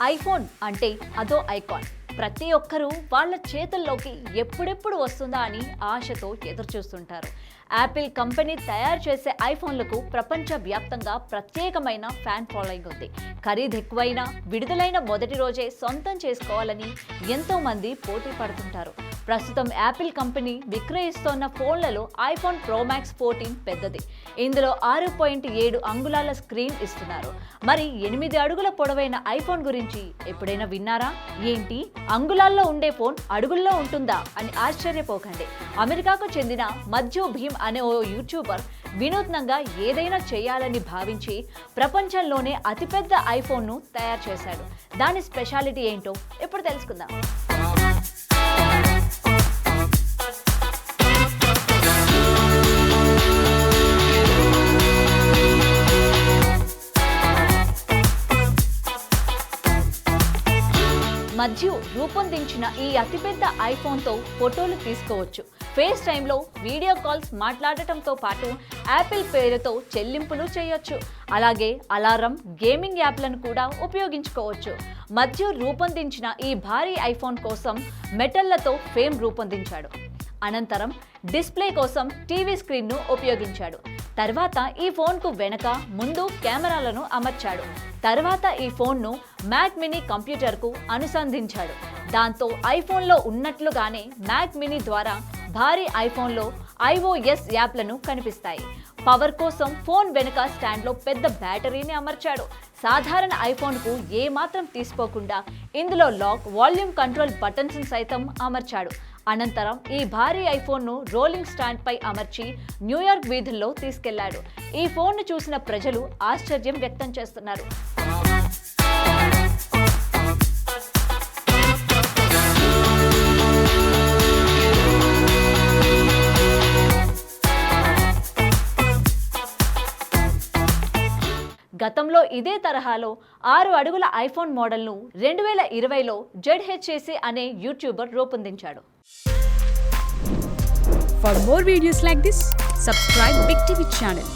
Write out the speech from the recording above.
IPhone అంటే అదో icon. ప్రతి ఒక్కరూ వాళ్ళ చేతుల్లోకి ఎప్పుడెప్పుడు వస్తుందా అని ఆశతో ఎదురుచూస్తుంటారు. యాపిల్ కంపెనీ తయారు చేసే ఐఫోన్లకు ప్రపంచవ్యాప్తంగా ప్రత్యేకమైన ఫ్యాన్ ఫాలోయింగ్ ఉంది. ఖరీదు ఎక్కువైనా విడుదలైన మొదటి రోజే సొంతం చేసుకోవాలని ఎంతో మంది పోటీ పడుతుంటారు. ప్రస్తుతం యాపిల్ కంపెనీ విక్రయిస్తోన్న ఫోన్లలో ఐఫోన్ ప్రో మ్యాక్స్ 14 పెద్దది. ఇందులో 6.7 అంగుళాల స్క్రీన్ ఇస్తున్నారు. మరి 8 అడుగుల పొడవైన ఐఫోన్ గురించి ఎప్పుడైనా విన్నారా? ఏంటి, అంగుళాల్లో ఉండే ఫోన్ అడుగుల్లో ఉంటుందా అని ఆశ్చర్యపోకండి. అమెరికాకు చెందిన మధ్యు భీమ్ అనే ఓ యూట్యూబర్ వినూత్నంగా ఏదైనా చేయాలని భావించి ప్రపంచంలోనే అతిపెద్ద ఐఫోన్ను తయారు చేశాడు. దాని స్పెషాలిటీ ఏంటో ఇప్పుడు తెలుసుకుందాం. మధ్య రూపొందించిన ఈ అతిపెద్ద ఐఫోన్తో ఫోటోలు తీసుకోవచ్చు. ఫేస్ టైంలో వీడియో కాల్స్ మాట్లాడటంతో పాటు యాపిల్ పేరుతో చెల్లింపులు చేయొచ్చు. అలాగే అలారం, గేమింగ్ యాప్లను కూడా ఉపయోగించుకోవచ్చు. మధ్య రూపొందించిన ఈ భారీ ఐఫోన్ కోసం మెటల్లతో ఫ్రేమ్ రూపొందించాడు. అనంతరం డిస్ప్లే కోసం టీవీ స్క్రీన్ను ఉపయోగించాడు. తర్వాత ఈ ఫోన్కు వెనక, ముందు కెమెరాలను అమర్చాడు. తర్వాత ఈ ఫోన్ను మ్యాక్ మినీ కంప్యూటర్కు అనుసంధించాడు. దాంతో ఐఫోన్లో ఉన్నట్లుగానే మ్యాక్ మినీ ద్వారా భారీ ఐఫోన్లో iOS యాప్లను కనిపిస్తాయి. పవర్ కోసం ఫోన్ వెనుక స్టాండ్లో పెద్ద బ్యాటరీని అమర్చాడు. సాధారణ ఐఫోన్కు ఏమాత్రం తీసుకోకుండా ఇందులో లాక్, వాల్యూమ్ కంట్రోల్ బటన్స్ సైతం అమర్చాడు. అనంతరం ఈ భారీ ఐఫోన్ను రోలింగ్ స్టాండ్ పై అమర్చి న్యూయార్క్ వీధుల్లో తీసుకెళ్లాడు. ఈ ఫోన్ను చూసిన ప్రజలు ఆశ్చర్యం వ్యక్తం చేస్తున్నారు. గతంలో ఇదే తరహాలో 6 అడుగుల ఐఫోన్ మోడల్ను 2020లో ZHAC అనే YouTuber రూపొందించాడు. For more videos like this, subscribe Big TV channel.